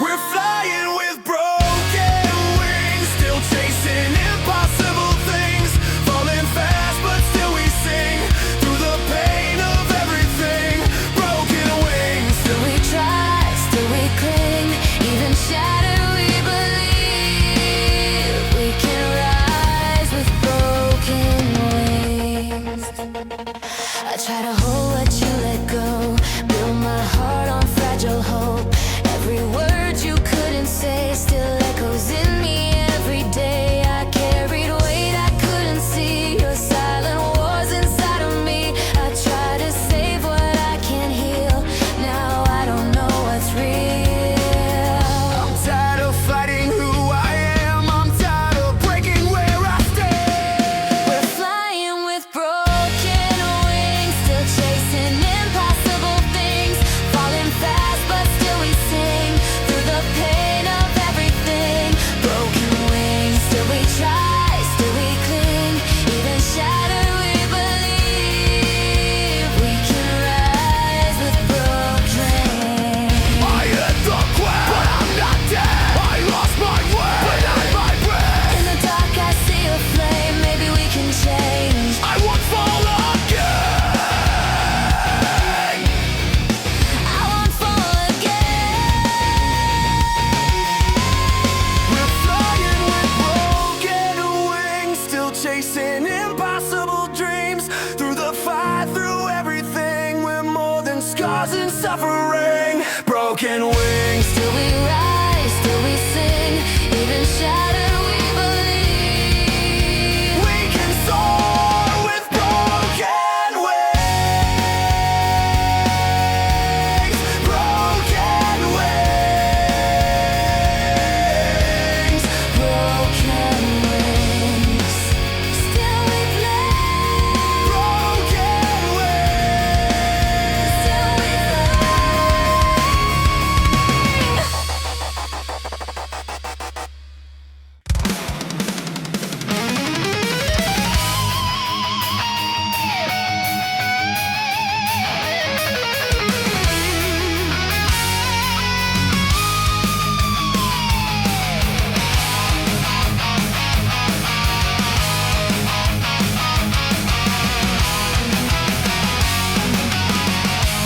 We're flying with broken wings, still chasing impossible things, falling fast but still we sing through the pain of everything. Broken wings, Still we try, still we cling, even shattered we believe we can rise with broken wings. I try to hold what you let go, build my heart on fragile hope. Every word you couldn't say still echoes in me every day. I carried weight I couldn't see, your silent wars inside of me. I try to save what I can't heal, now I don't know what's real. I'm tired of fighting who I am, I'm tired of breaking where I stand. We're flying with broken wings, still chasing impossible things, falling fast but still we sing through the pain of everything. Broken wings, still we try, still we cling, even shattered we believe we can rise with broken. I hit the ground, but I'm not dead. I lost my way, but not my breath. In the dark I see a flame, maybe we can change. I won't fall again. I won't fall again. We're flying with broken wings, still chasing impossible dreams, through the fight, through everything. We're more than scars and suffering. Broken wings, Still we rise, still we sing, even shattered we believe we can soar with broken wings. Broken wings. broken wings. Still we play, Broken wings. still we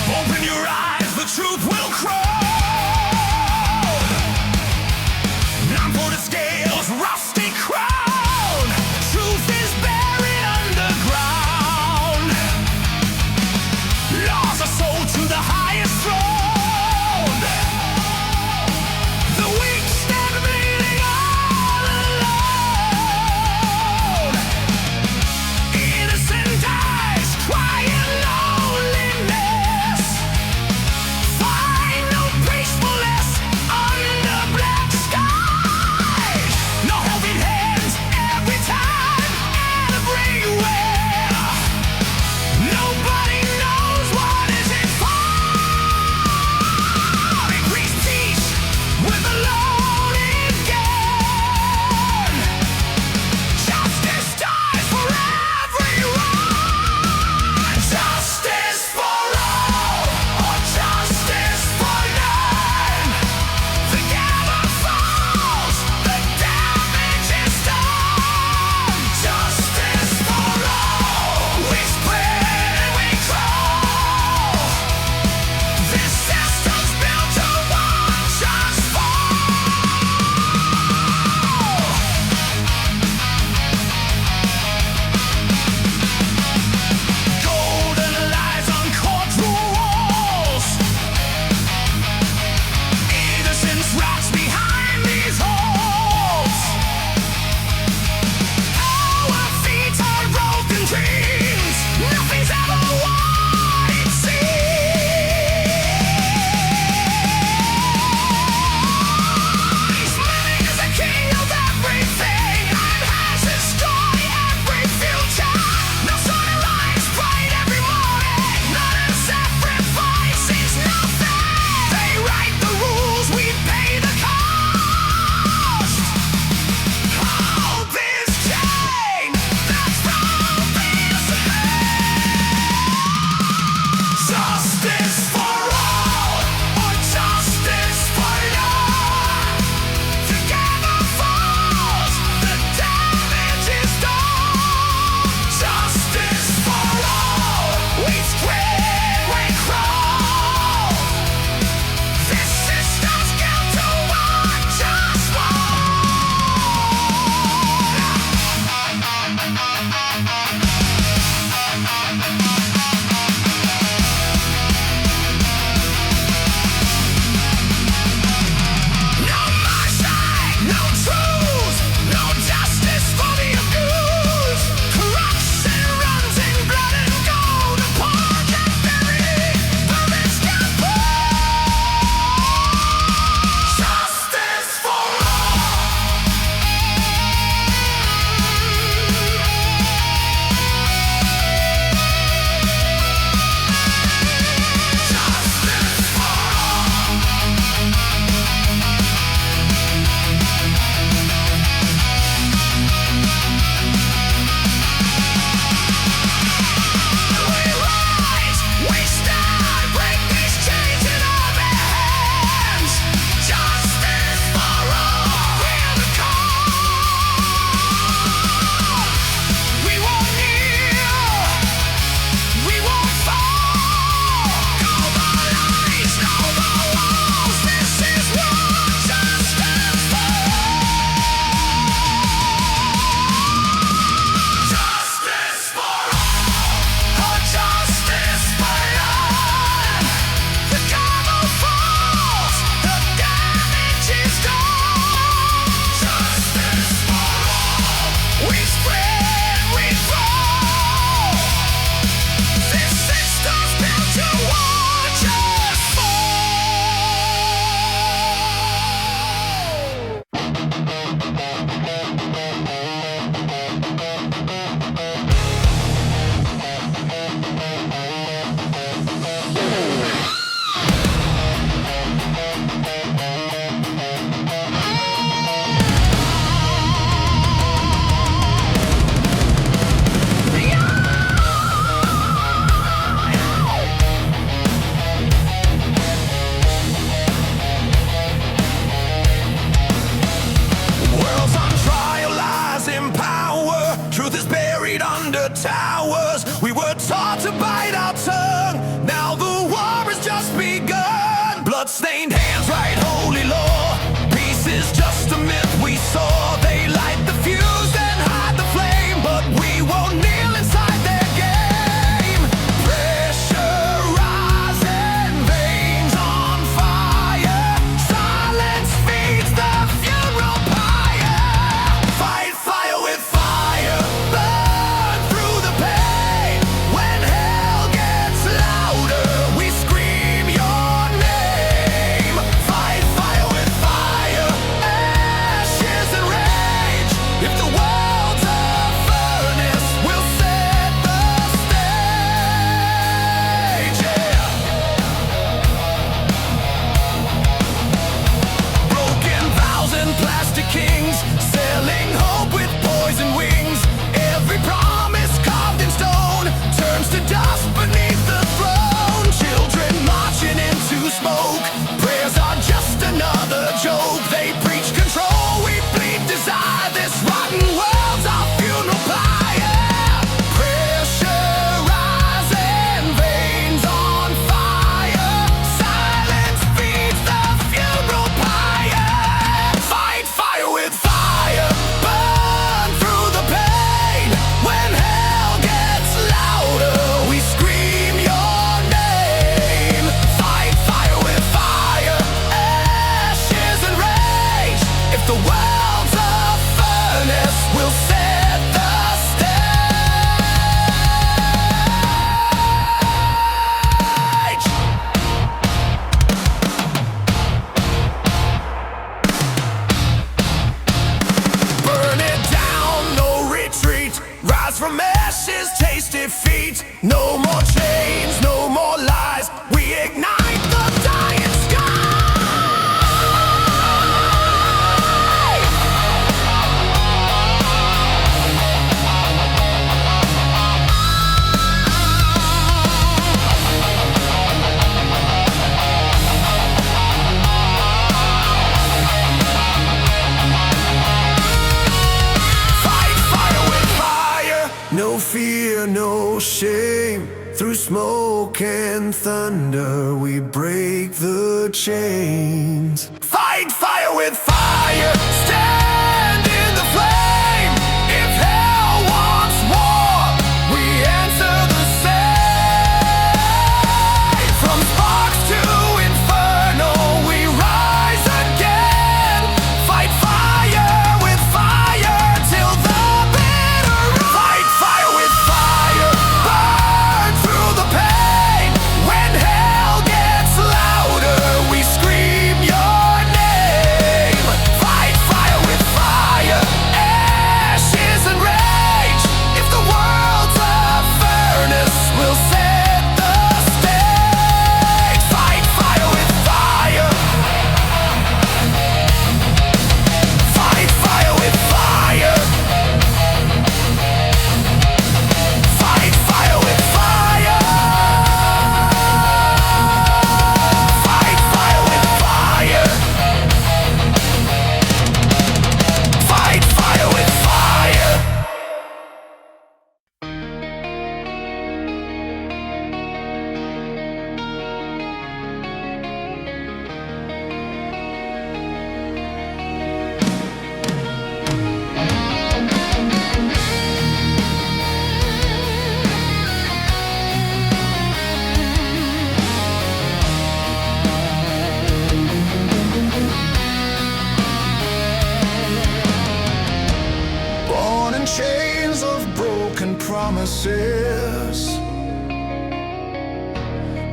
Open your eyes, the truth will crawl. Not for the scales, rusty crown. Truth is buried underground. Laws are sold to the highest throne. The weak stand bleeding all alone. Innocent eyes crying loneliness. Find no blood-stained hands write holy law. Peace is just a myth we saw. They light the fuse and hide the flame, but we won't kneel inside their game. Pressure rising, veins on fire. Silence feeds the funeral pyre. Fight fire with fire, burn through the pain. When hell gets louder, we scream your name. Fight fire with fire, ashes and rage. If the world's a furnace, we'll set the stage. Yeah. Broken vows and plastic kings, selling hope with poison wings. Every promise carved in stone turns to dust beneath the throne. Children marching into smoke, prayers are just another joke. They preach control, we bleed desire. This rotten world's our funeral pyre. Pressure rising, veins on fire. Silence feeds the funeral pyre. Fight fire with fire, burn through the pain. When hell gets louder, we scream your name. Fight fire with fire, ashes and rage. If the world's a furnace, we'll set the stage. Burn it down, no retreat. Rise from ashes, taste defeat. No more chains, no more lies. We ignite the dying sky. Fight fire with fire, no fear, no shame. Through smoke and thunder, we break the chains. Fight fire with fire, stand in the flame. If hell wants war, we answer the same. From sparks to inferno, we rise again. Fight fire with fire till the bitter end. Fight fire with fire, burn through the pain. When hell gets louder, we scream your name. Fight fire with fire, ashes and rage. If the world's a furnace, we'll set the stage. Fight fire with fire. Fight fire with fire. Fight fire with fire. Fight fire with fire. Fight fire with fire. Born in chains of broken promises,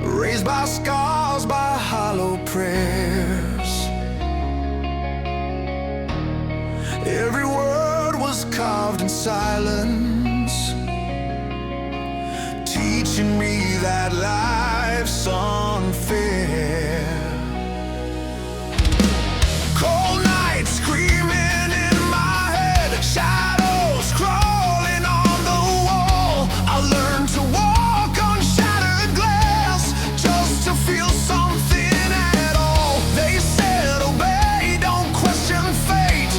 raised by scars, by hollow prayers. Every word was carved in silence, teaching me that life's unfair. Cold nights screaming in my head, shadows crawling on the wall. I learned to walk on shattered glass just to feel something at all. They said obey, don't question fate,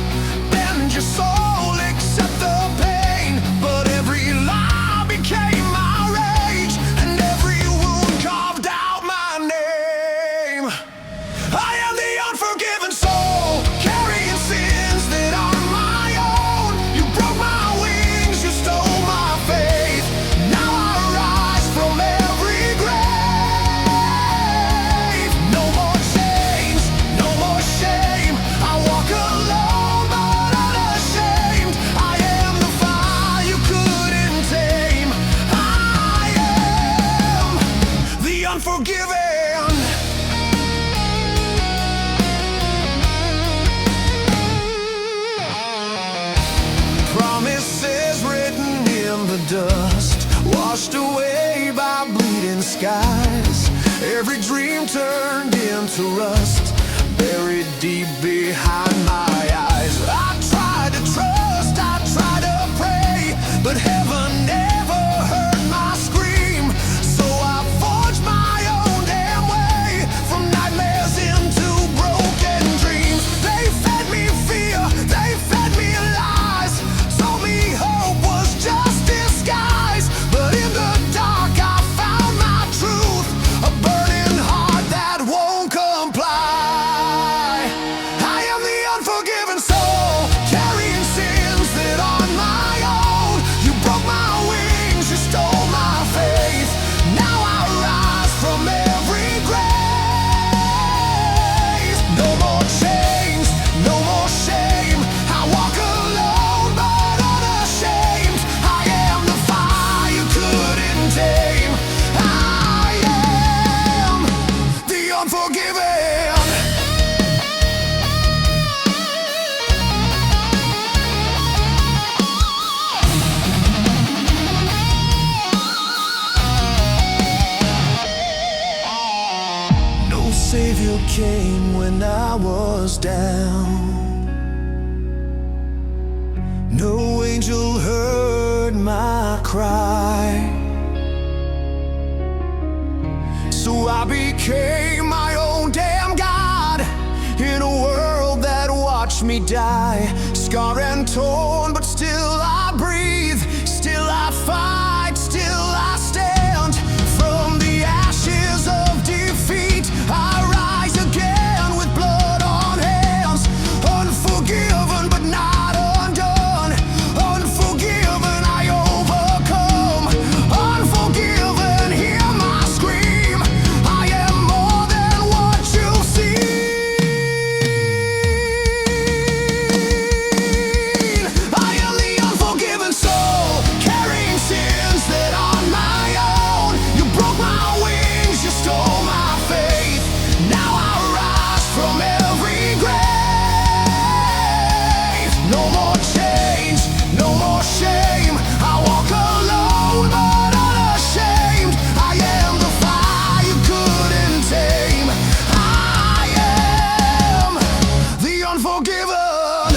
bend your soul, accept the pain. But every lie became my rage, and every wound carved out my skies. Every dream turned into rust, buried deep behind my eyes. I tried to trust, I tried to pray, but heaven never heard my scream. So I forged my own damn way, from nightmares into broken dreams. They fed me fear, they fed me lies, told me hope was just disguise. But in the dark I found my truth, a burning heart that won't comply. I am the unforgiven soul, carrying sins that on my own. You broke my wings, you stole my faith. Now I rise from every grave. No more chains, no more shame. I walk alone but unashamed. I am the fire you couldn't tame. I am the unforgiven. No savior came when I was down. No angel heard my cry. So I became my own damn God, in a world that watched me die. Scarred and torn, but still I breathe. Still I fight, still I stand. From the ashes of defeat I rise again with blood on hands. Unforgiven but not undone. Unforgiven, I overcome. Unforgiven, hear my scream. I am more than what you've seen. I am the unforgiven soul, carrying sins that on my own. You broke my wings, you stole my faith. Now I rise from every grave. No more change, no more shame. I walk alone but unashamed. I am the fire you couldn't tame. I am the unforgiven.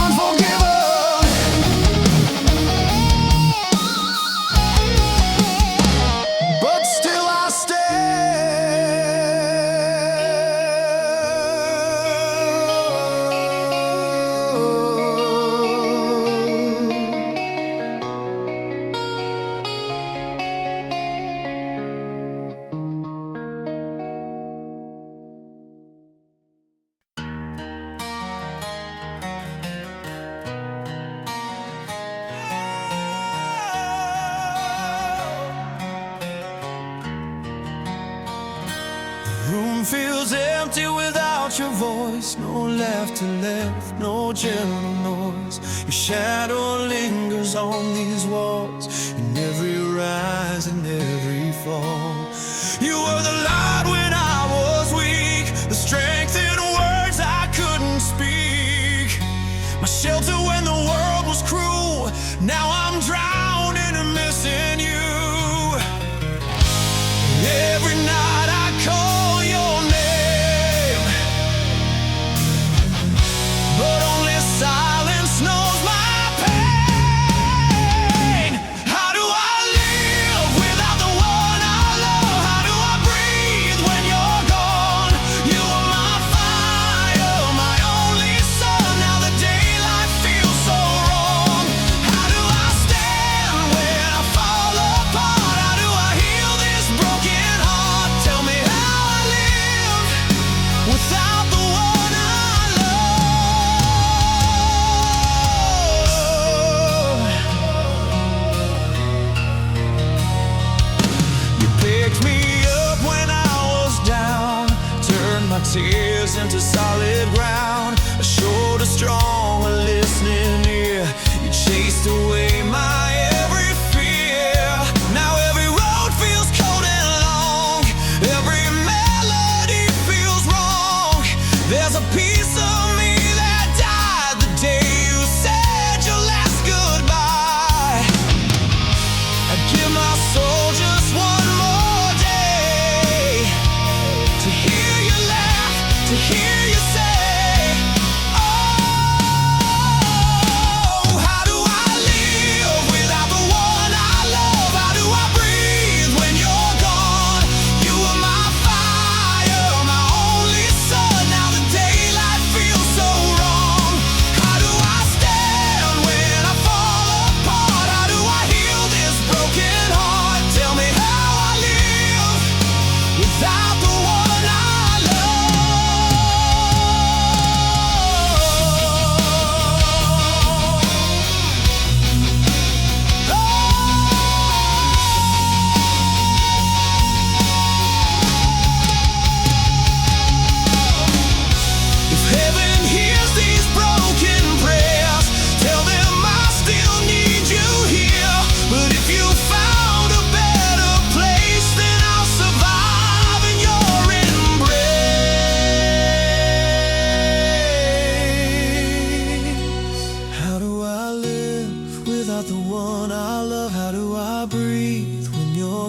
Unforgiven. But still I room feels empty without your voice. No laughter left, no gentle noise. Your shadow lingers on these walls, in every rise and every fall. You were the light when I was weak, the strength in words I couldn't speak, my shelter when the world was cruel. Now I'm drowning and missing you. Every night I call your name, but only silence knows my pain. How do I live without the one I love? How do I breathe when you're gone? You were my fire, my only sun. Now the daylight feels so wrong. How do I stand when I fall apart? How do I heal this broken heart? Tell me how I live without the one I love. You picked me up when I was down, turned my tears into solid ground. A shoulder strong, a listening ear. You chased away my every fear. Now every road feels cold and long, every melody feels wrong. There's a piece of me that died the day you said your last goodbye.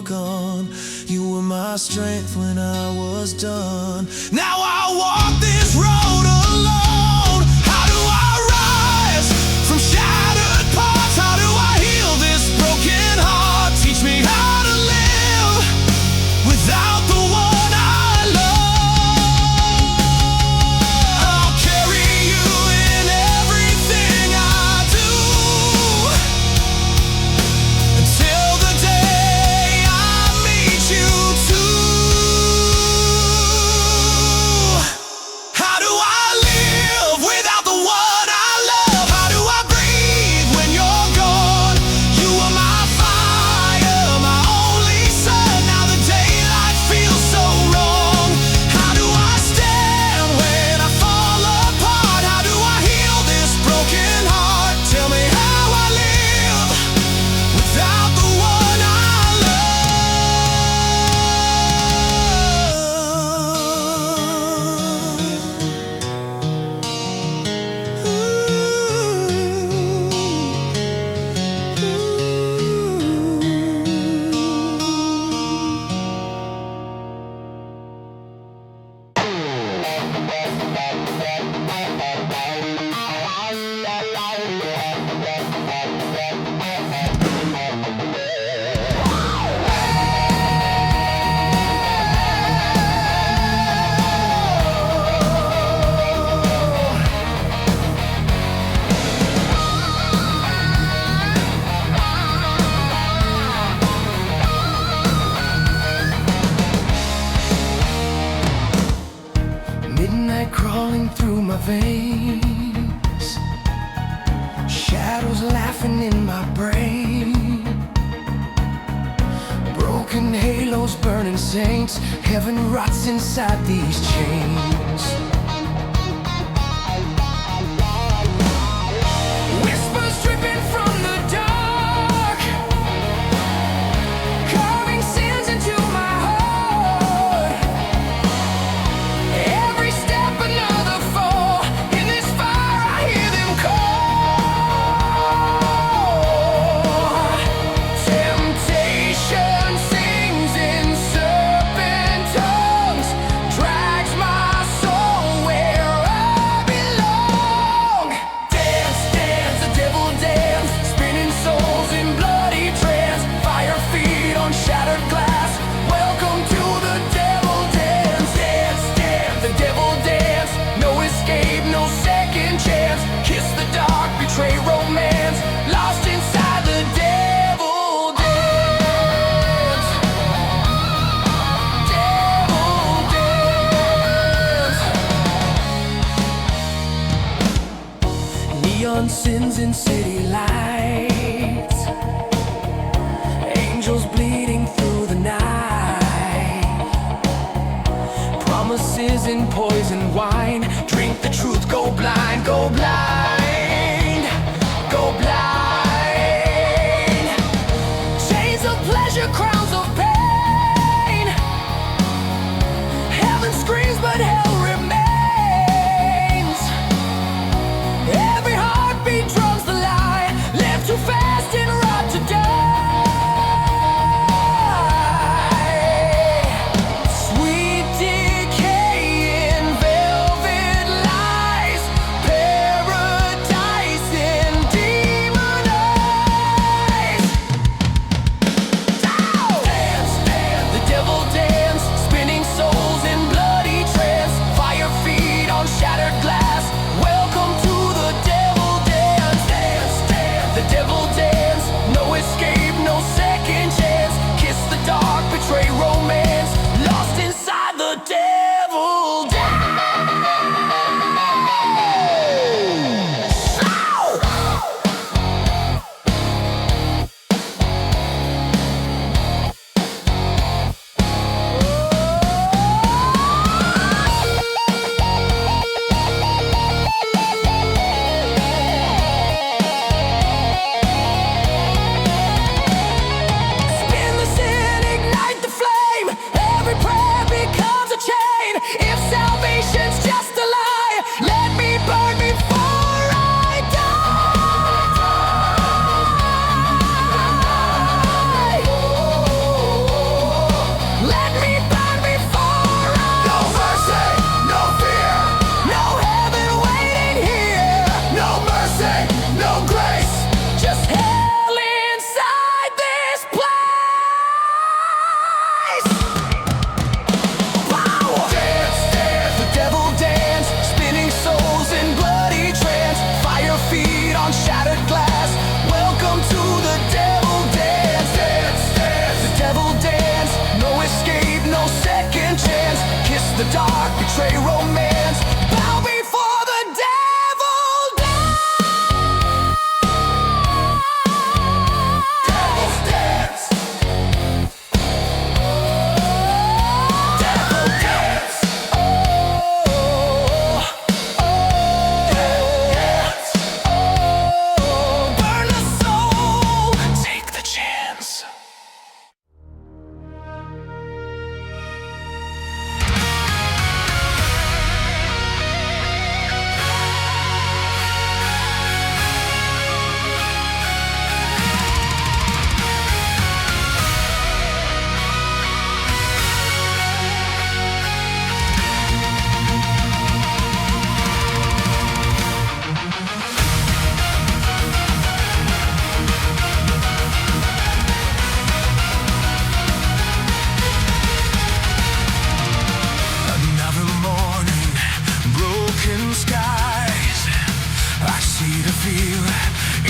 you're gone. You were my strength when I was done. Now I walk this road alone. How do I rise from shattered parts? How do I heal this broken heart? Teach me how to live without the one I love. I'll carry you in everything I do until the day I meet you too. How do I live without the one I love? How do I breathe when you're gone? You were my fire, my only sun. Now the daylight feels so wrong. How do I stand when I fall apart? How do I heal this broken heart? Tell me how I live without the one I midnight crawling through my veins, shadows laughing in my brain, broken halos burning saints, heaven rots inside these chains. Whispers dripping from the dark, carving sins into my heart. Every step another fall. In this fire I hear them call. Temptation sings in serpent tongues, drags my soul where I belong. Dance, dance, the devil dance, spinning souls in bloody trance. Fire feet on shattered glass. Welcome to the devil dance. Dance, dance, the devil dance. No escape, no second chance. Kiss the dark, betray romance. Lost inside the devil dance. Devil dance. Neon sins in city lights, angels bleeding through the night, promises in poison wine. Drink the truth, go blind, go blind, go blind. Chains of pleasure, crowns of pain. Heaven screams, but hell remains. Every heartbeat drums the lie. Live too fast and rot to die. Sweet decay in velvet lies. Paradise in demon eyes. Dance, dance, the devil dance. Spinning souls in bloody trance. Fire feet on shattered glass. Welcome to the devil dance. Dance, dance, the devil dance. No escape, no second chance. Kiss the dark, betray romance. Lost inside the devil dance. Spin the sin, ignite the flame. Power! Dance, dance, the devil dance, spinning souls in bloody trance, fire feet on shattered glass. Welcome to the devil dance, dance, dance, the devil dance. No escape, no second chance. Kiss the dark, betray romance. Bow before the devil dance. Devil's dance. Devil dance. Oh, oh, dance. Oh, burn the soul. Take the chance. Another morning, broken skies. I see the fear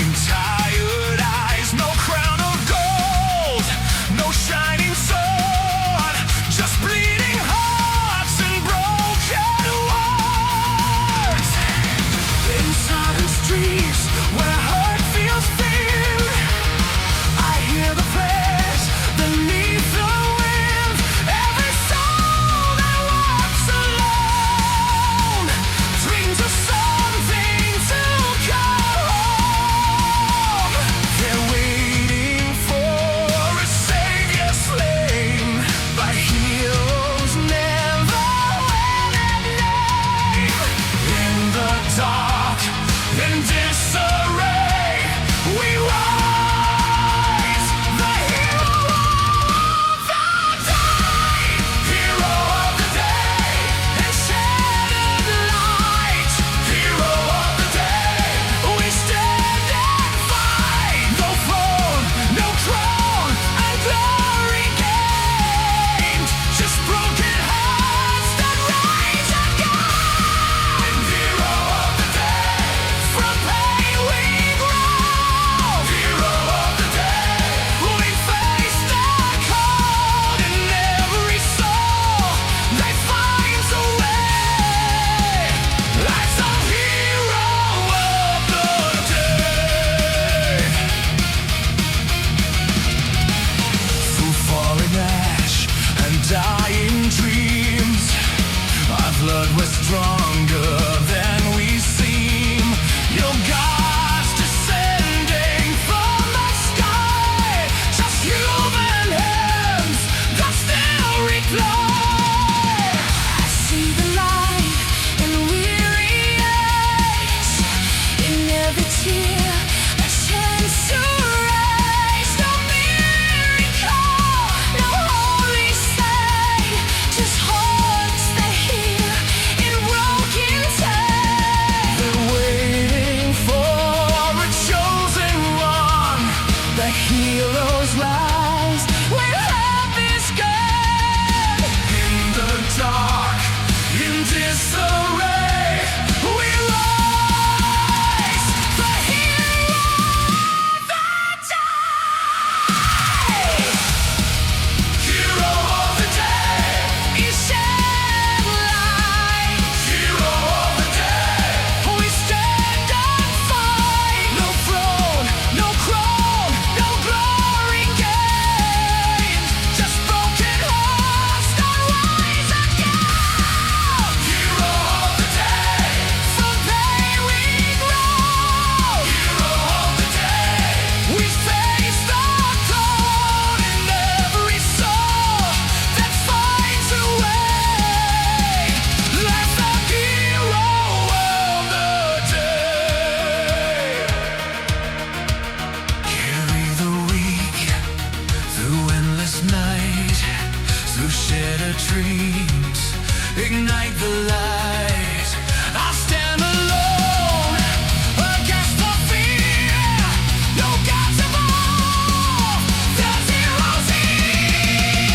in tired eyes. No crown of gold, no shining sword, just bleeding hearts and broken words. In silent streets where hurt feels thin, I hear the flares beneath the wind. Every soul that walks alone dreams of something to come home. They're waiting for a savior slain by heroes never wearing name. In the dark, in disarray, we rise, the hero of the day, hero of the day, and shattered light, hero of the day. We stand and fight, no throne, no crown, and glory gained, just broken hearts that rise again. Hero of the day, from pain we grow. Hero of the day, we face the cold in every soul that finds a way. Life's a hero of the day. Through falling ash and dying dreams, our blood was stronger than we seem. Your gods descending from the sky, just human hands that still reply. I see the light in weary eyes, in every tear a chance to rise. No miracle, no holy sight, just hearts that hear in broken time. They're waiting for a chosen one. The heroes rise when hope is gone. In the dark, in disarray, we rise, the hero of the day. Hero of the day, is shed light. Hero of the day, we stand and fight. No throne, no crown, no glory gained, just broken hearts that rise again. Hero of the day, from pain we grow. Hero of the day, we face the cold in every soul that finds a way. Life's the hero of the day. Carry the weak through endless night, through shattered dreams, ignite the light. I'll stand alone against the fear. No gods above, the zero's here.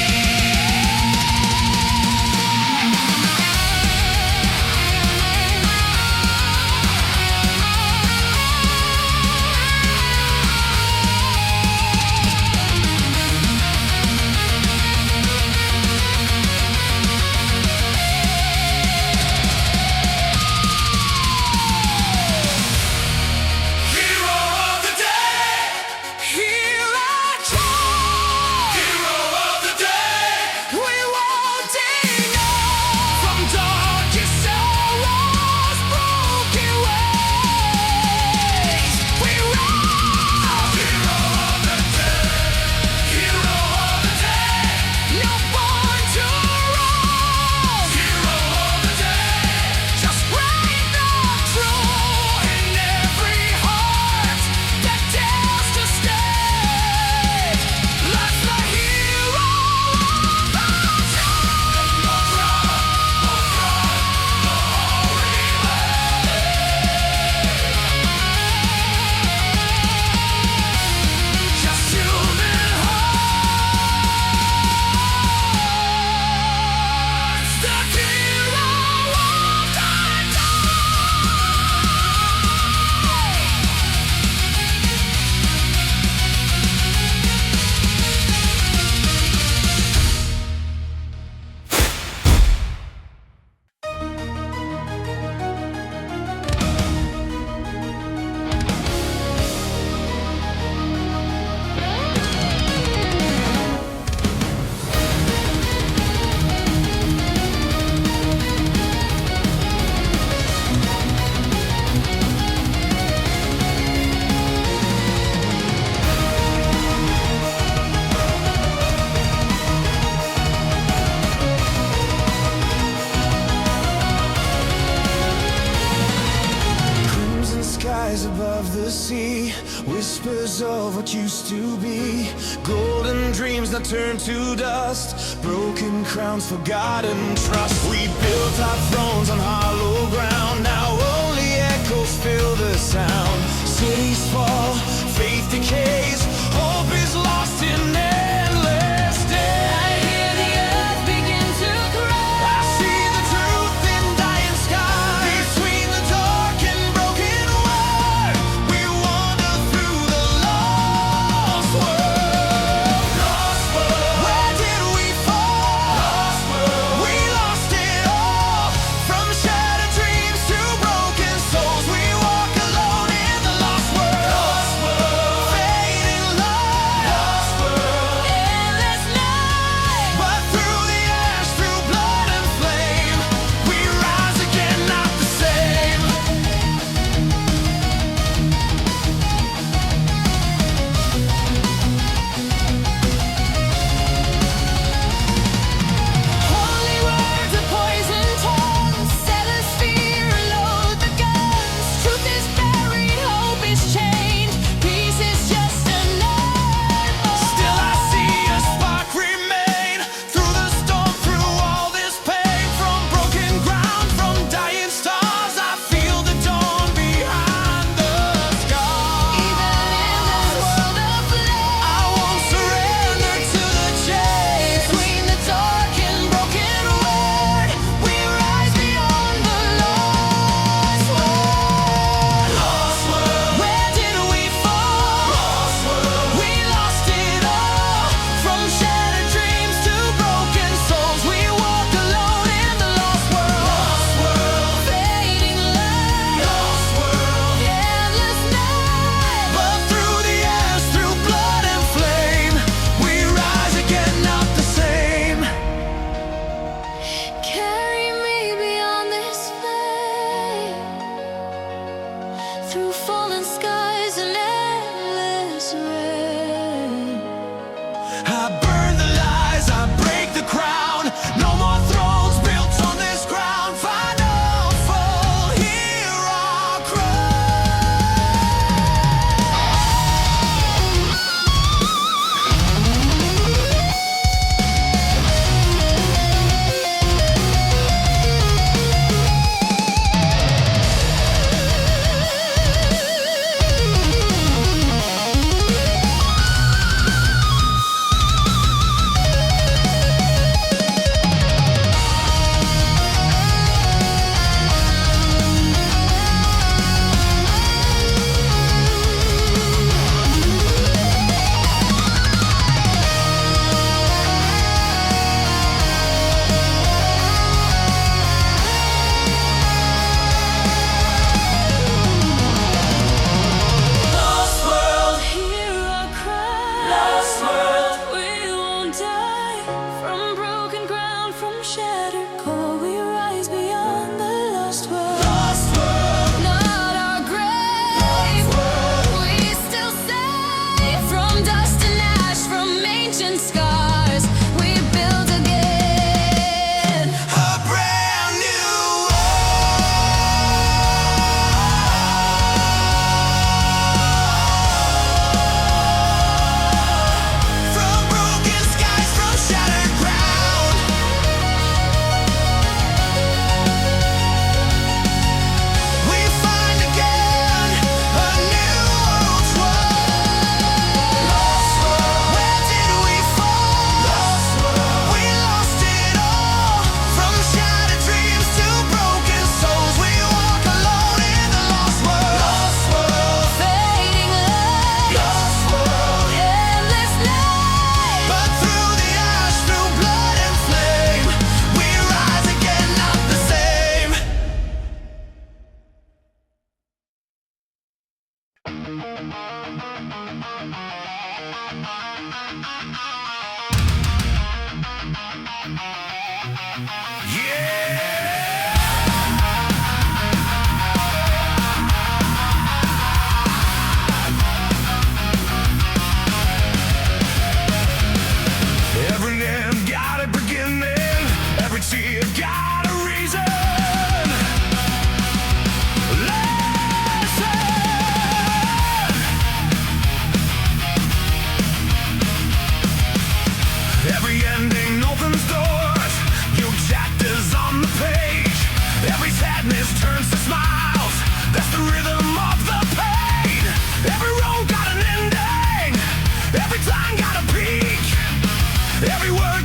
used to be. Golden dreams now turn to dust. Broken crowns, forgotten trust. We built our thrones on hollow ground. Now only echoes fill the sound. Cities fall, faith decays. Hope is lost in endless days. I hear the earth begin to cry. I see the truth in dying skies. Between the dark and broken word, we wander through the lost world. Lost world. Where did we fall? Lost world. We lost it all. From shattered dreams to broken souls, we walk alone in the lost world. Lost world. Fading light. Lost world.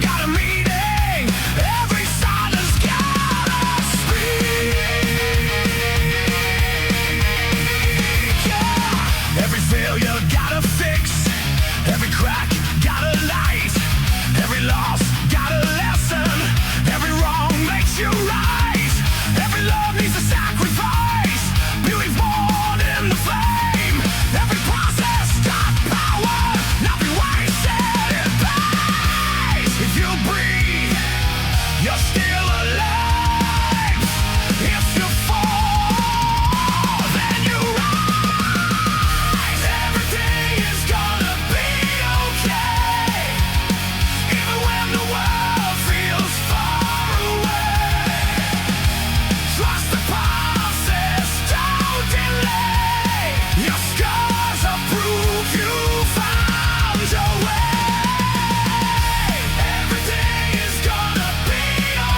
got a meaning. Every silence got a speak. Yeah. Every failure got a fix. Every crack got a light. Every loss got a lesson. Every wrong makes you right. Every love needs a sacrifice. Beauty born in the flame. Every process got power. Nothing wasted in pace. If you breathe, you're still alive. If you fall, then you rise. Everything is gonna be okay. Even when the world feels far away. Trust the process, don't delay. Your scars are proof you found your way. Everything is gonna be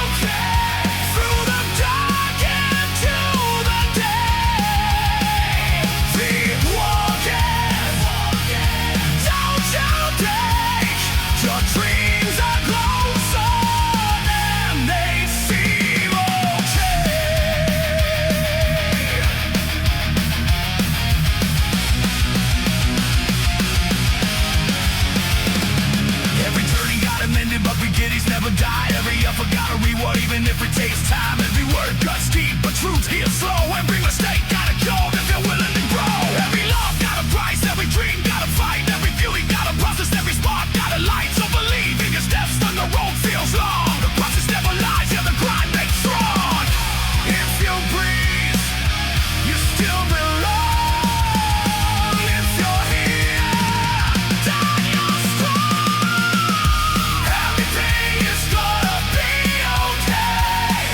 okay. Through the dark into the day. Keep walking, don't you break. Your dreams are closer than they seem. Every turning got amended, but beginnings never die. Every effort got a reward, even if it takes time. Every word cuts deep, but truth heals slow. Every mistake got a cure if you're willing to grow. Every love got a price, every dream got a fight. Every feeling got a process, every spark got a light. So believe in your steps when the road feels long. The process never lies, yeah, the grind makes strong. If you breathe, you still belong. If you're here, then you're strong. Everything is gonna be okay.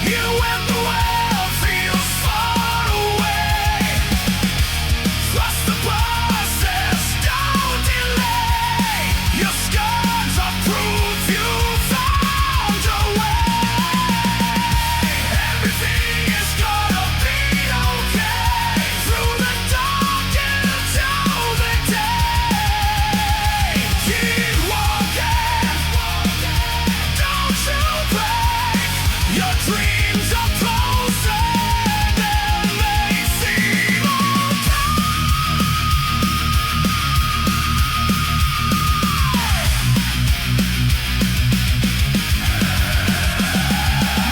Even when the world feels far away. Trust the process, don't delay. Your scars are proof you found your way. Everything is gonna be okay. Through the dark into the day. Keep walking, don't you break. Your dreams are closer than they seem.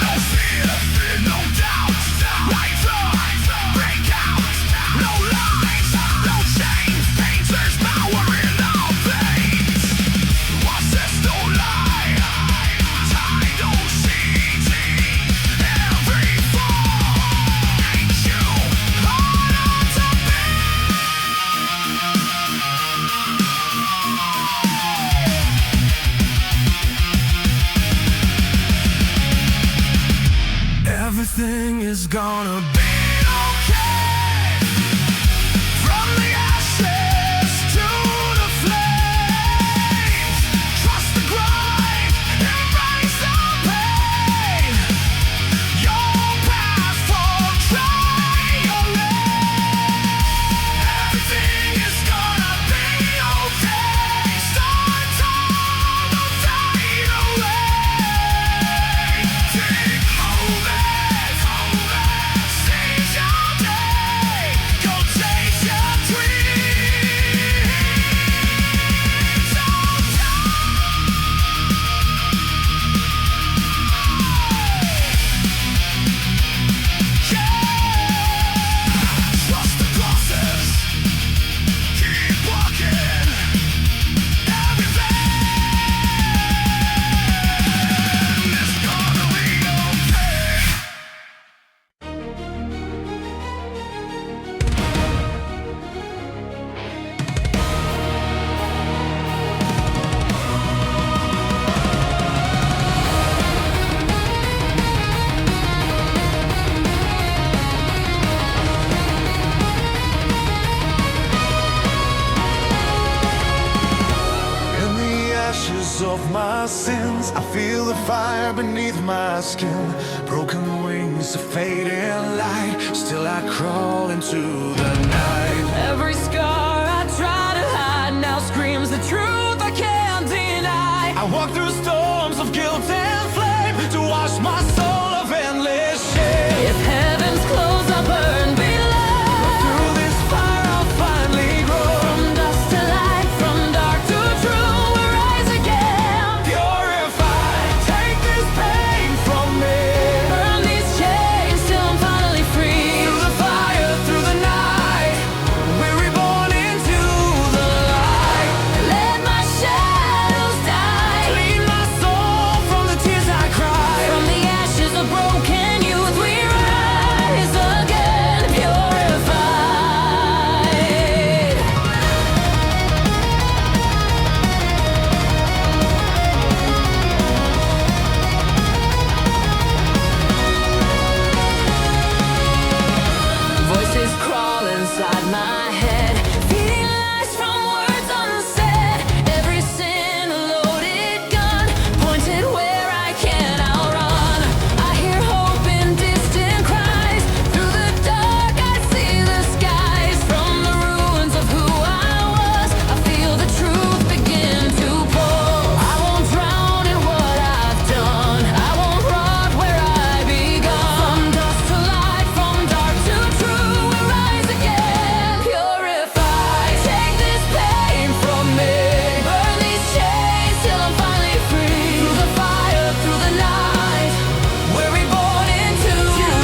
No fear, no doubt. Rise up, break out. No lies, no shame. Pains, there's power in our veins. Process don't lie. Time don't cheat. Every fall makes you harder to beat. Everything is gonna be okay. From the ashes to the flames. Trust the grind, embrace the pain. Your path won't try your everything is gonna be okay. Start tall, don't fade away. Keep moving, seize your day. Go chase your dreams. Trust the process, keep walking. Everything is gonna be okay. In the ashes of my sins, I feel the fire beneath my skin. Broken wings, a fading light. Still I crawl into the night. Every scar I try to hide now screams the truth I can't deny. I walk through storms of guilt and flame to wash my soul of endless shame. If heaven's closed, I'll burn below. Through this fire I'll finally grow. From dust to light, from dark to true, we'll rise again. Purify, take this pain from me. Burn these chains till I'm finally free. Through the fire, through the night, we're reborn into the light. Let my shadows die. Clean my soul from the tears I cry. From the ashes of broken youth, we rise again, purified. Voices crawl inside my head, feeding lies from words unsaid. Every sin a loaded gun, pointed where I can't outrun. I hear hope in distant cries. Through the dark I see the skies. From the ruins of who I was, I feel the truth begin to pour. I won't drown in what I've done. I won't rot where I begun. From dust to light, from dark to true, we rise again, purified. Take this pain from me. Burn these chains till I'm finally free. Through the fire, through the night, we're reborn into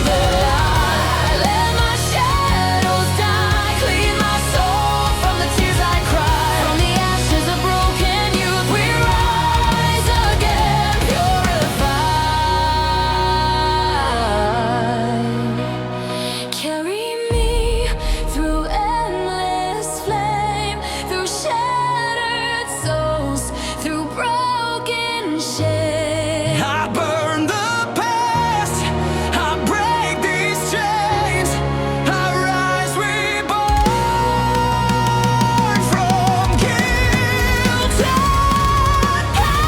the light. Let my shadows die. Clean my soul from the tears I cry. From the ashes of broken youth, we rise again, purified. Carry me through endless flame, through shattered souls, through broken shame. I burn the past, I break these chains, I rise reborn from guilt and pain.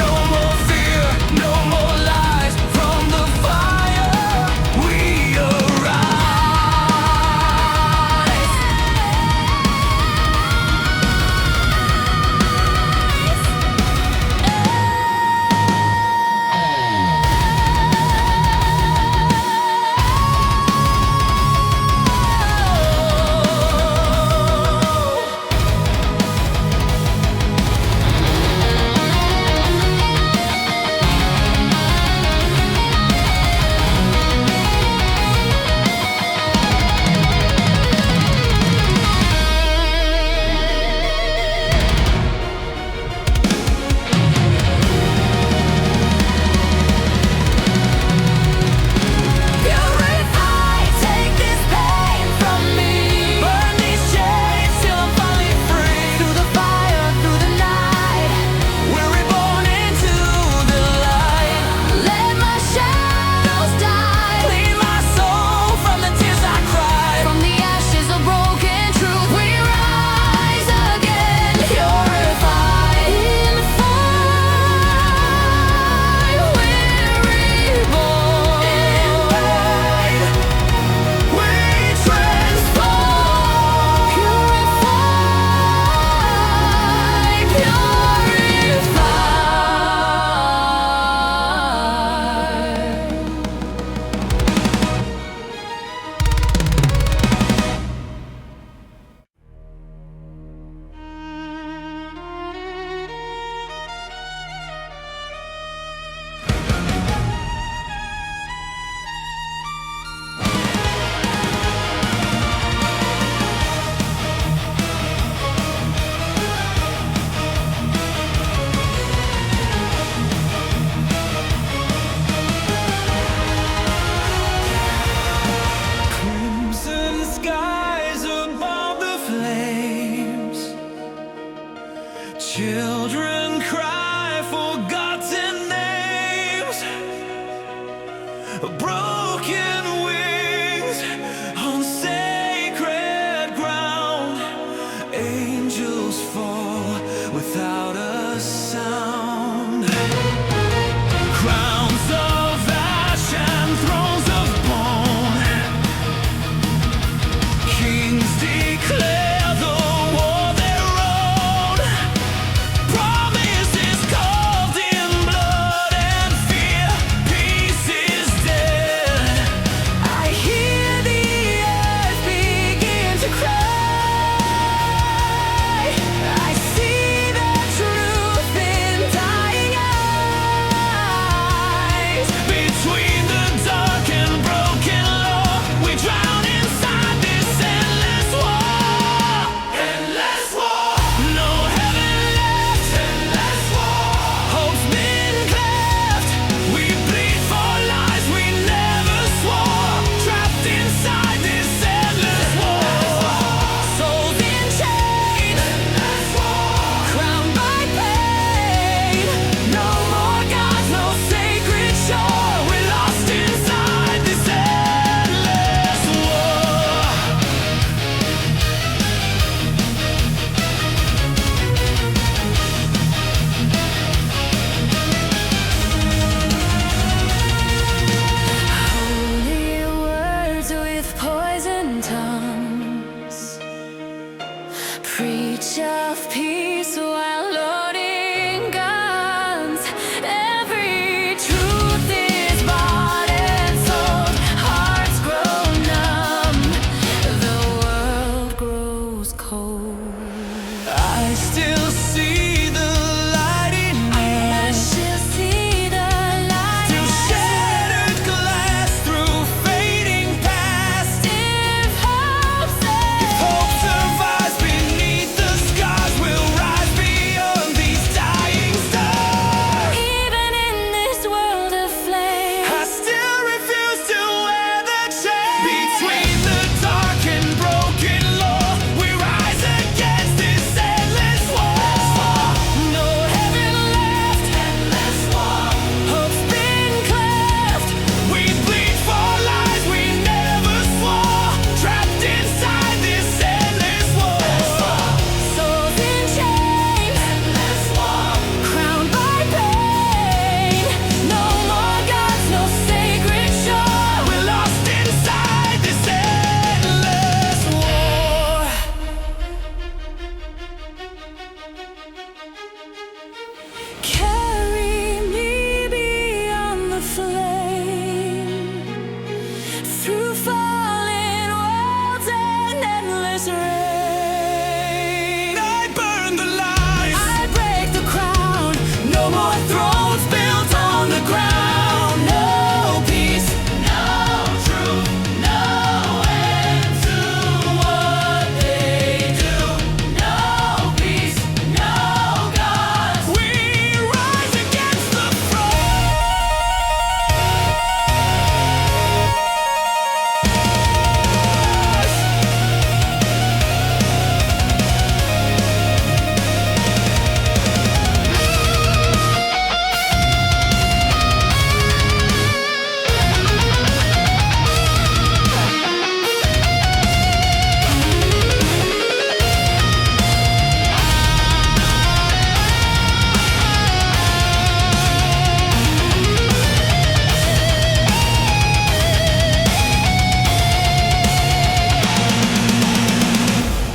No more fear, no more lies. From the fire we arise. Purify, take this pain from me. Burn these chains till I'm finally free. Through the fire, through the night, We're reborn into the light. let my shadows die. Clean my soul from the tears I cry. From the ashes of broken truth, we rise again, purified. In the fire, we're reborn. In light, we transform. Purified, purified. Crimson skies above the flames. Children cry forgotten names. Broken wings on sacred ground. Angels fall without a sound. Crowns of ash and thrones of bone. Kings declare the war peace while loading guns. Every truth is bought and sold. Hearts grow numb. The world grows cold. I still see the light in me. I still see the light. Through shattered glass, through fading past. If hope Survives beneath the scars, will rise beyond these dying stars. even in this world of flame, I still refuse to wear the chain. Between the dark and broken law, we rise against this endless war. No heaven left, endless war. Hope's been cleft. We bleed for lies we never swore. Trapped inside this endless war. souls in chains, Endless war. crowned by pain. No more gods, no sacred shore. We're lost inside this endless war. Carry me beyond the flame, through fallen worlds and endless rain. I burn the lies. I break the crown. No more thrones built on the ground. No peace, no truth, no end to what they do. No peace, no gods. We rise against the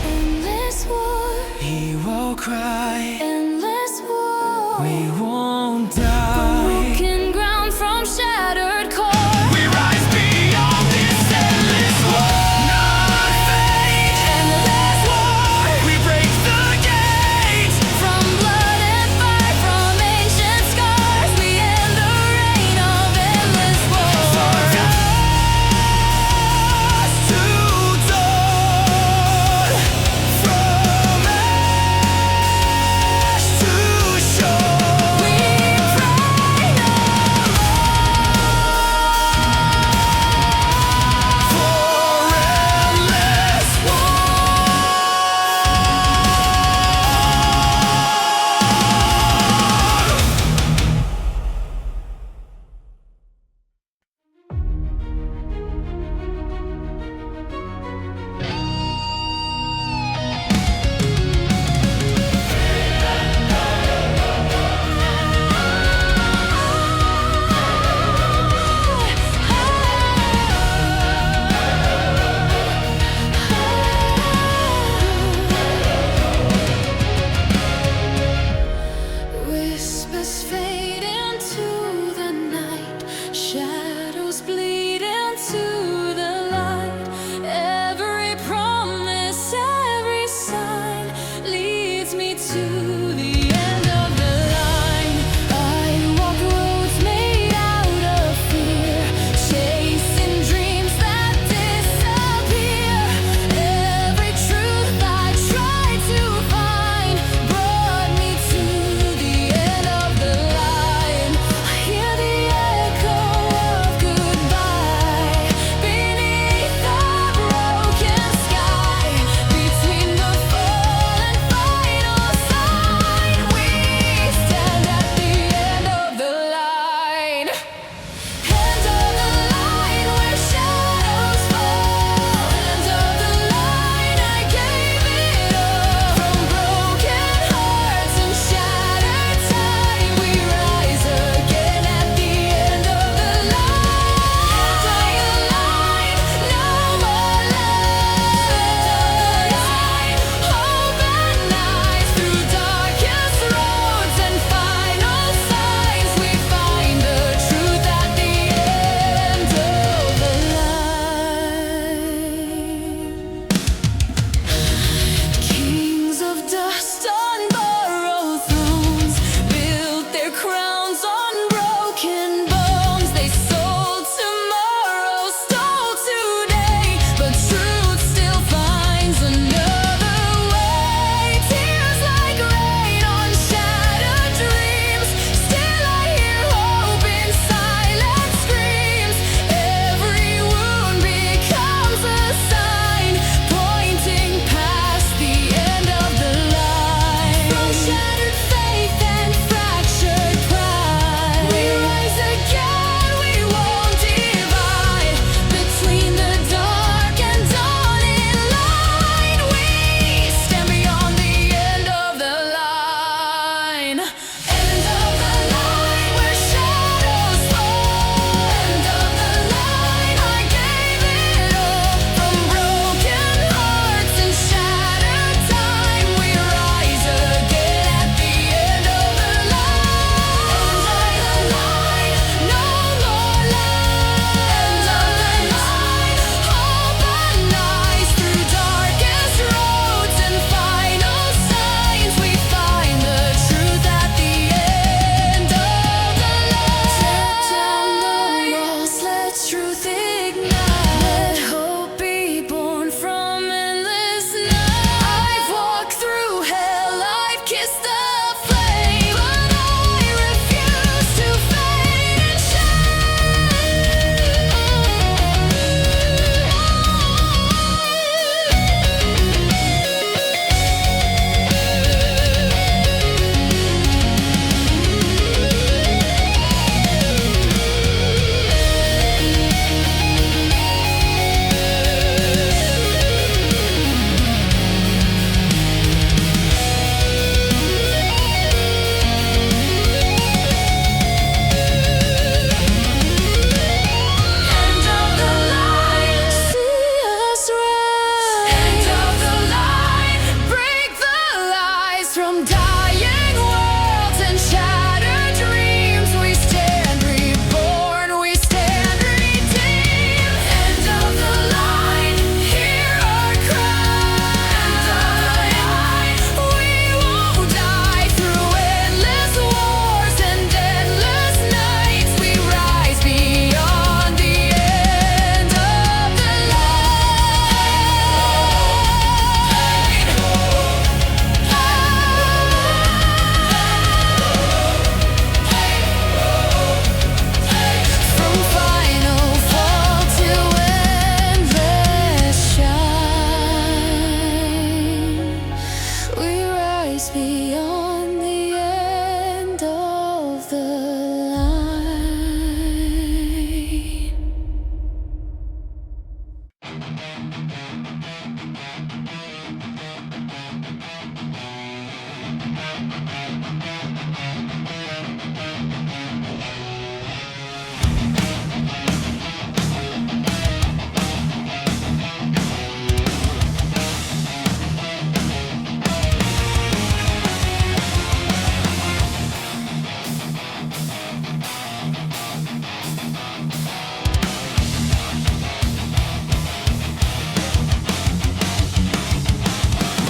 Endless war, hero cry. endless war. We won't die. Broken ground from shattered core. We rise beyond this endless war. Not fate, endless war. We break the gates. From blood and fire, from ancient scars, we end the reign of endless war. Us to dawn, from ash to shore. We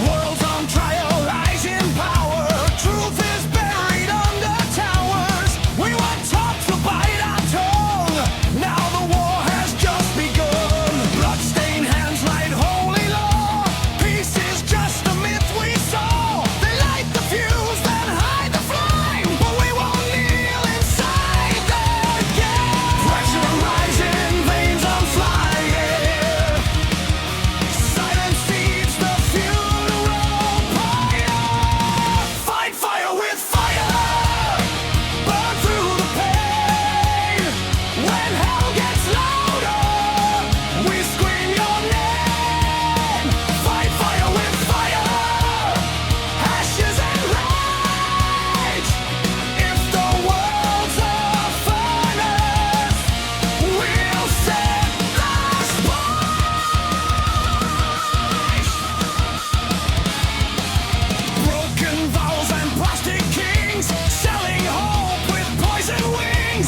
World's on trial, eyes in power. Truth is buried under towers. We were taught to bite our tongue. Now the war has just begun. Bloodstained hands write holy law. Peace is just a myth we saw. They light the fuse, then hide the flame. But we won't kneel inside their game. Pressure rising, veins on fire. Silence feeds the funeral pyre. Fight fire with fire. Burn through the pain. When hell gets louder, we scream your name. Fight fire with fire. Ashes and rage. If the world's a furnace, we'll set the spice. Broken vows and plastic kings, selling hope with poison wings.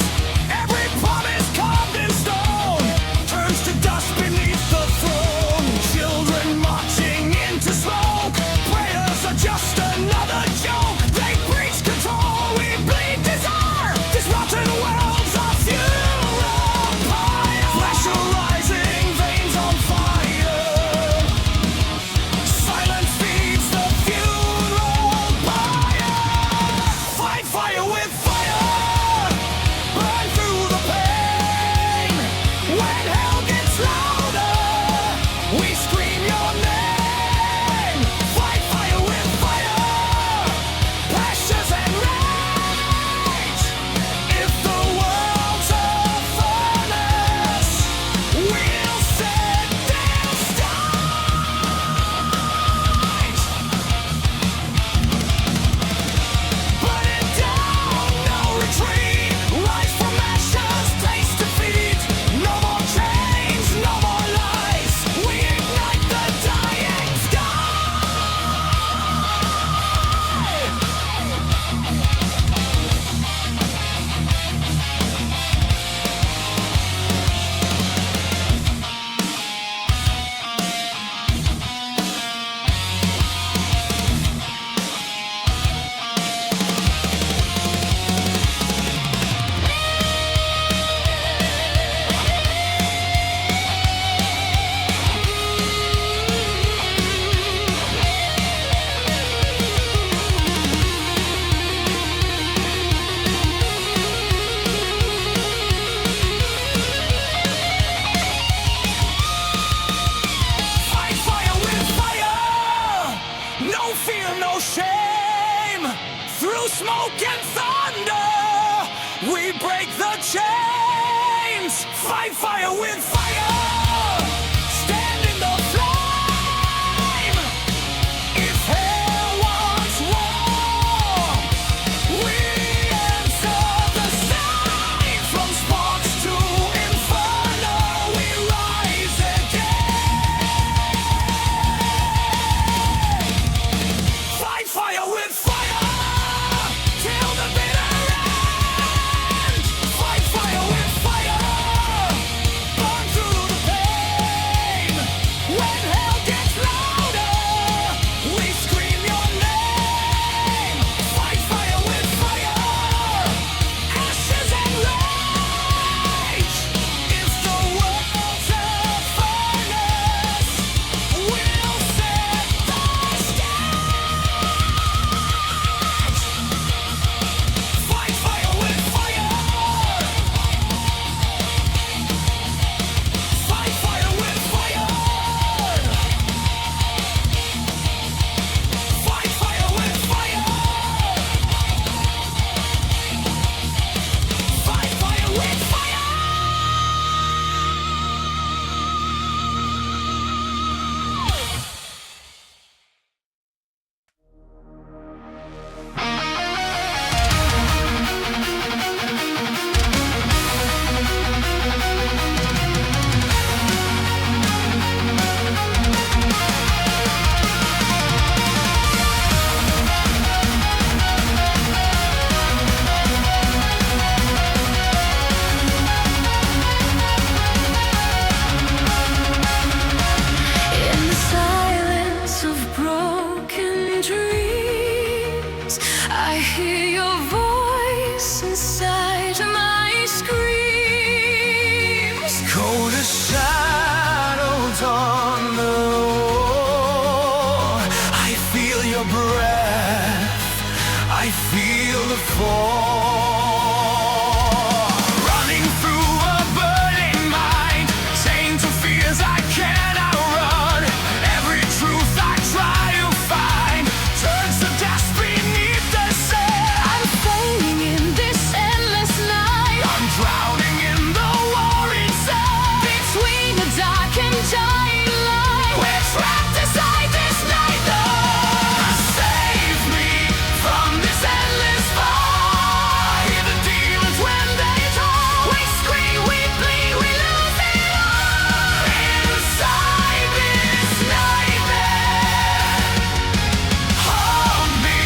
Every promise carved in stone turns to dust beneath the throne. Children marching into smoke, prayers are just another joke. They preach control, we bleed desire. This rotten world's a funeral pyre. Pressure rising, veins on fire. Silence feeds the funeral pyre. Fight fire with fire. Burn through the pain. When hell gets louder, we scream your name. Fight fire with fire. Passions and rage. If the world's a furnace, we'll set their skies. Burn it down, no retreat. Rise from ashes, taste defeat. No more chains, no more lies. We ignite the dying sky. Fight fire with fire. No fear, no shame. Through smoke and thunder, we break the chains. Fight fire with fire. Stand in the flame. If hell wants war, we answer the same. From sparks to inferno, we rise again. Fight fire with fire till the bitter end. Fight fire with fire. Burn through the I hear your voice inside my screams. Cold as shadows on the wall. I feel your breath, I feel the fall. Running through a burning mind, chained to fears I cannot run. Every truth I try to find turns to dust beneath the sand. I'm fading in this endless night. I'm drowning in the war inside. Between the dark and dying light, We're trapped inside this nightmare. Save me from this endless fight. Hear the demons when they talk. we scream, we bleed, we lose it all. Inside this nightmare. Hold me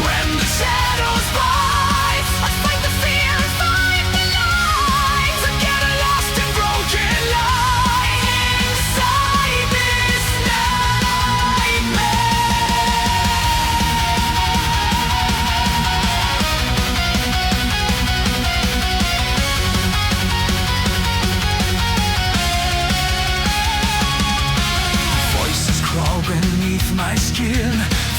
when the shadows bite. Let's fight the fear and fight the light. Together lost in broken light. Inside this nightmare. Voices crawl beneath my skin,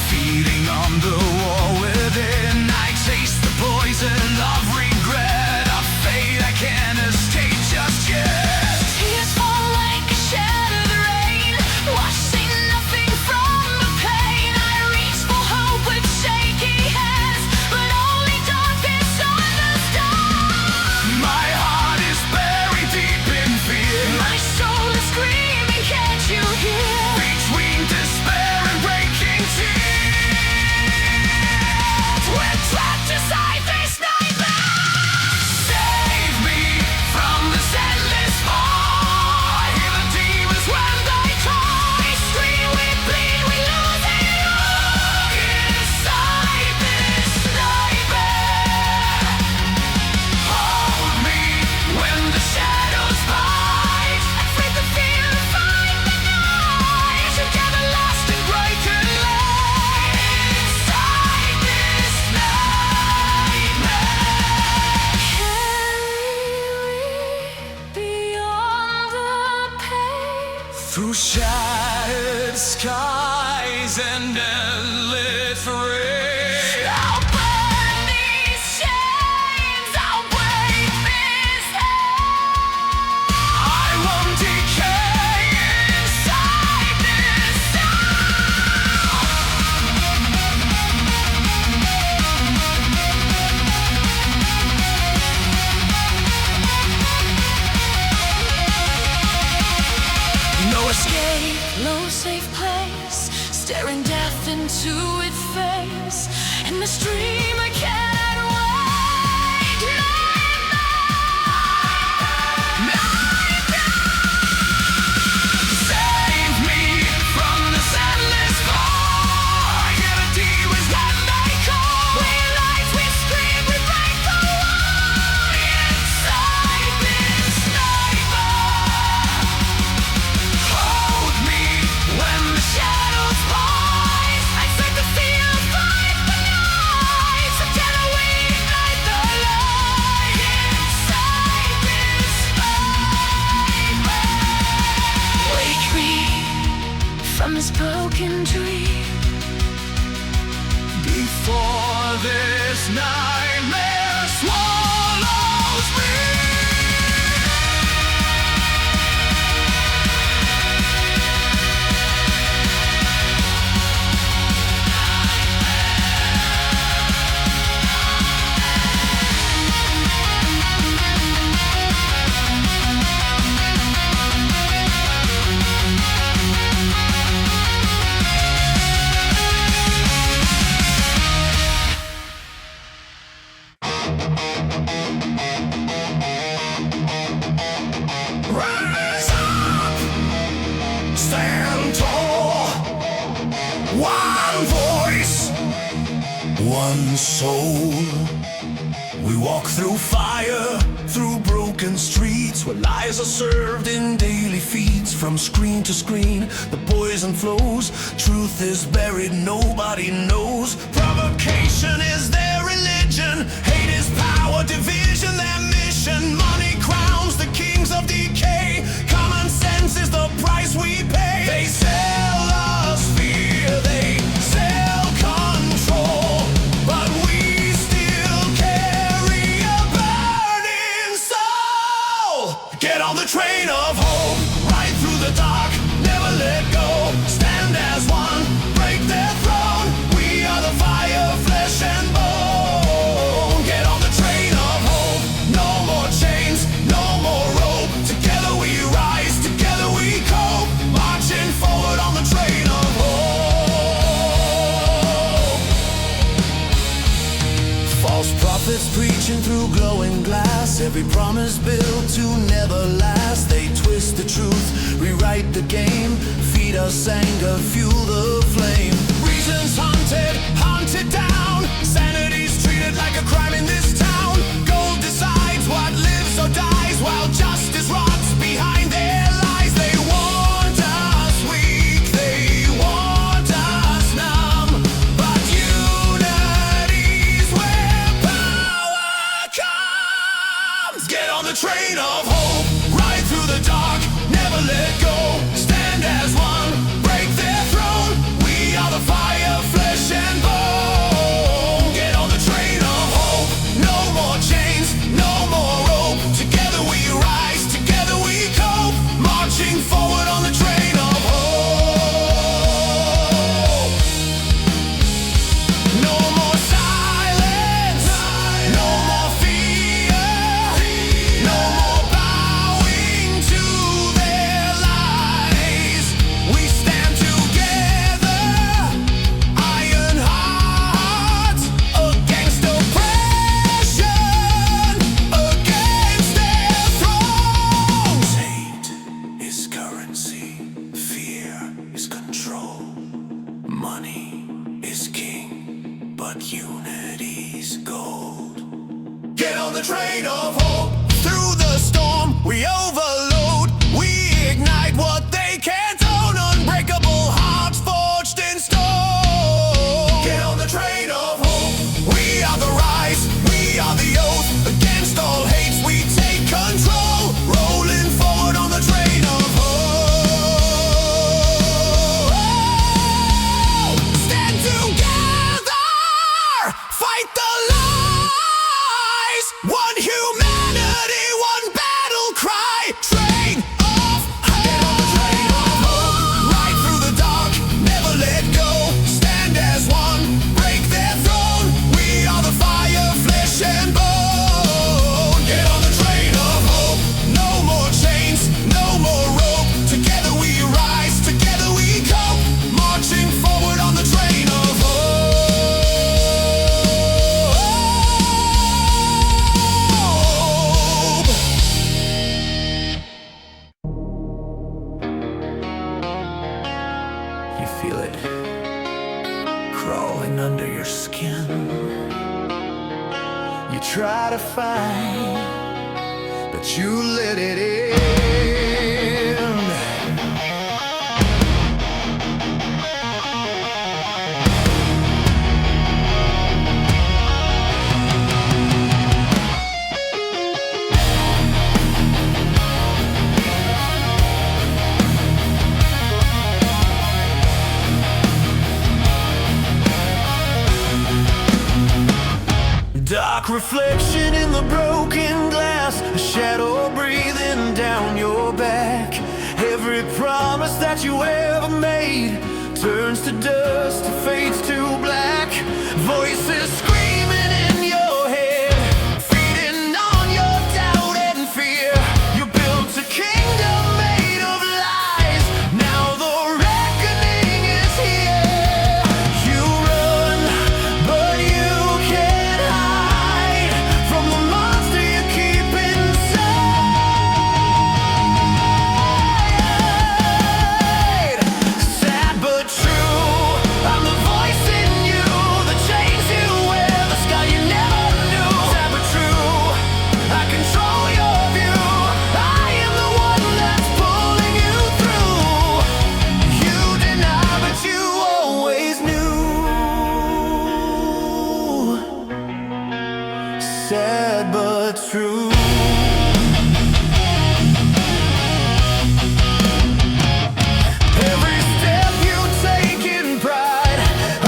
feeding on the war within. I taste the poison of regret, a fate I can't escape just yet. Tears fall like a shattered rain, washing nothing from the pain. I reach for hope with shaky hands, but only darkness understands. My heart is buried deep in fear, My soul is screaming, can't you hear? between despair and breaking tears. We're trapped inside this nightmare. Save me from this endless fight. Hear the demons when they call. We scream, we bleed, we lose it all. Inside this nightmare. Hold me when the shadows bite. Fight the fear and fight the night. Together lost in broken light. Inside this nightmare. Carry me beyond the pain. Through shattered skies and endless rain. I'll burn these chains, I'll break this heart. I won't decay inside this No escape, no safe place, staring death into its face. In the stream I cannot wait. Save me from this endless fight. Hear the demons when they call. We light, we scream, we break the wall. Inside this nightmare. Hold me when the shadows bite. I fight the fear, fight the night. Together we ignite the light. Inside this nightmare. Wake me from this broken dream. Before this nightmare swallows me. Rise up, stand tall. One voice, one soul. We walk through fire, through broken streets, where lies are served in daily feeds. From screen to screen, the poison flows. Truth is buried, nobody knows. Provocation is there. Prophets preaching through glowing glass, every promise built to never last. They twist the truth, rewrite the game, feed us anger, fuel the flame. Reason's haunted, hunted down, sanity's treated like a crime in this town. Gold decides what lives or dies, while justice rots behind their lies. They want us weak, they want us numb, but unity's where power comes. Get on the train of hope, ride through the dark, never let go. Stand as one, break their throne. We are the fire, flesh and bone. Get on the train of hope, no more chains, no more rope. Together we rise, together we cope, marching forward on the train of hope. No more silence, no more fear, no more bowing to their lies. We stand together, iron hearts, against oppression, against their thrones. Hate is currency, fear is control. Money is king, but unity's gold. Get on the train of hope. Through the storm, we overload. We ignite what they can't own. Unbreakable hearts forged in stone. Get on the train of hope. We are the rise, we are the oath. Against all hates, we take control. Rolling forward on the train of hope. Stand together, fight the lies. One humanity, one battle cry. Train of hope. Ride through the dark, never let go. Stand as one, break their throne. We are the fire, flesh and bone. Get on the train of hope. No more chains, no more rope. Together we rise, together we cope, marching forward on the train of hope. You feel it crawling under your skin. You try to fight, but you let it in. Dark reflection in the broken glass, a shadow breathing down your back. Every promise that you ever made turns to dust, fades to black. Voices screaming in your head, feeding on your doubt and fear. You built a kingdom made of lies, now the reckoning is here. You run, but you can't hide from the monster you keep inside. Sad but true, I'm the voice in you, the chains you wear, the sky you never knew. Sad but true, I control your view. I am the one that's pulling you through. You deny, but you always knew. Sad but true. Every step you take in pride,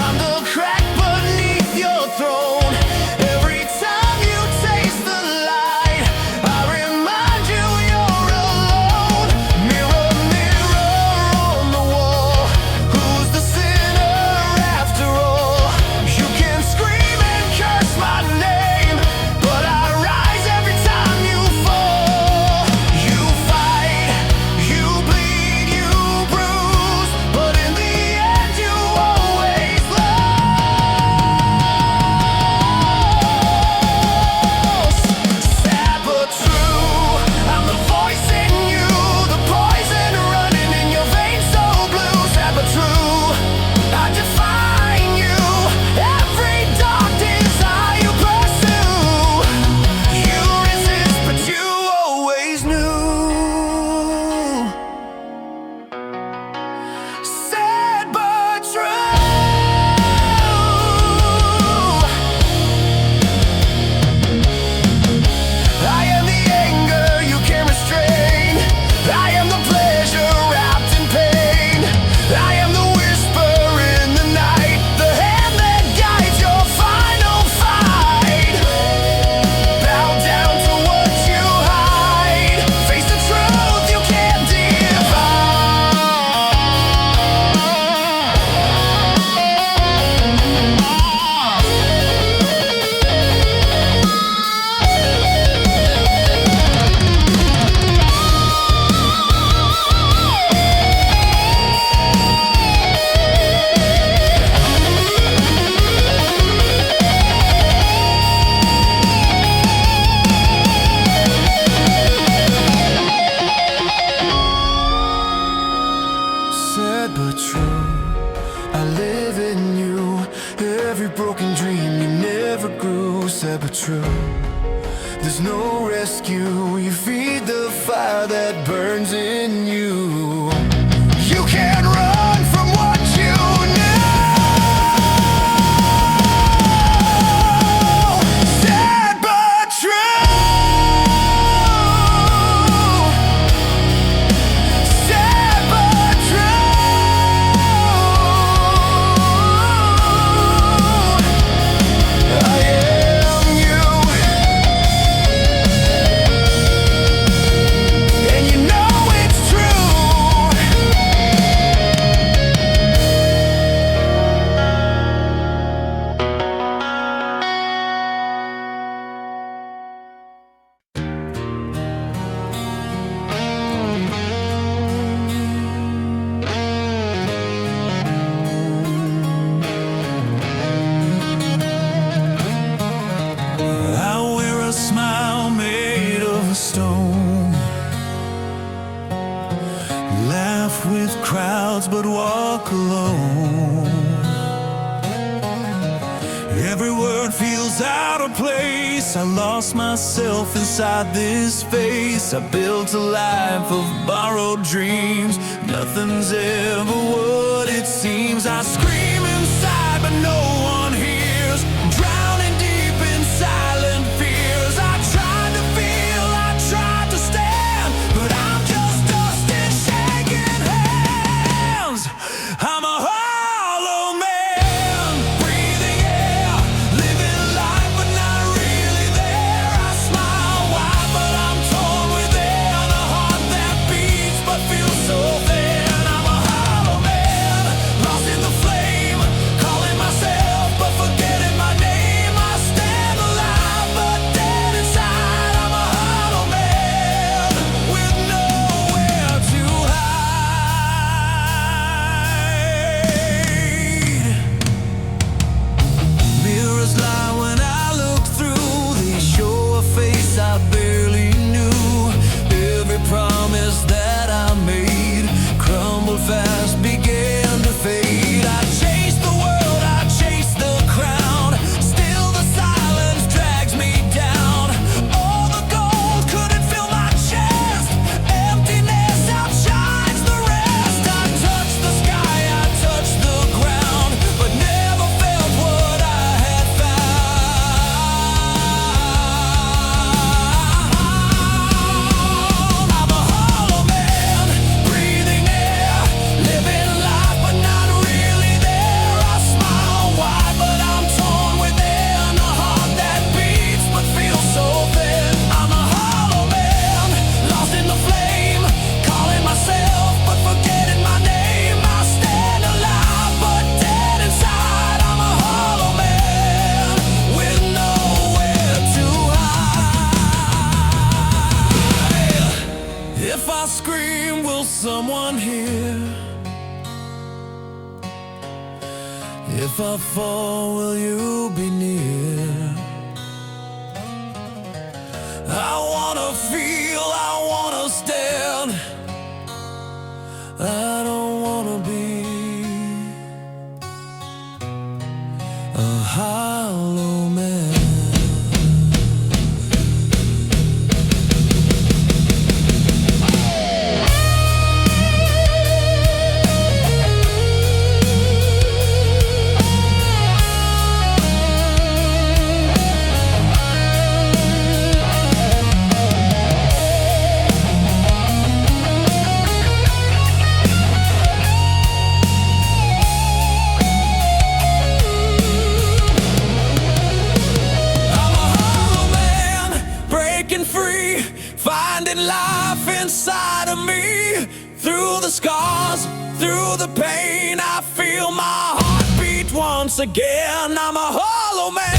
I'm the crack beneath your throne. Every time you taste the light, I remind you you're alone. Mirror, mirror on the wall, who's the sinner after all? You can scream and curse my name, but I rise every time never grew, sad but true. There's no rescue, you feed the fire that burns in you. You can't run from what you know. Sad but true. Sad but true. I am you. And you know it's true. I wear a smile made of stone, laugh with crowds but walk alone. Every word feels out of place. I lost myself inside this face. I built a life of borrowed dreams. Nothing's ever what it seems. I scream inside but no one hears, drowning deep in silent fears. I tried to feel, I tried to stand, but I'm just dust and shaking hands. I'm a hollow man, breathing air, living life but not really there. I smile wide but I'm torn within, a heart that beats but feels so thin. I'm a hollow man, lost in the flame, calling myself but forgetting my name. I stand alive but dead inside. I'm a hollow man with nowhere to hide. Mirrors lie when I look through. They show a face I barely knew. Every promise that I made crumbled fast, began to fade. I chased the world, I chased the crown. Still the silence drags me down. All the gold couldn't fill my chest. Emptiness outshines the rest. I touched the sky, I touched the ground, but never felt what I had found. I'm a hollow man, breathing air, living life but not really there. I smile wide but I'm torn within, a heart that beats but feels so thin. I'm a hollow man, lost in the flame, calling myself but forgetting my name. I stand alive but dead inside. I'm a hollow man with nowhere to hide. If I scream, will someone hear? If I fall, will you be near? I wanna feel, I wanna stand. I don't wanna be a hollow man. Finding life inside of me. Through the scars, through the pain, I feel my heart beat once again. I'm a hollow man.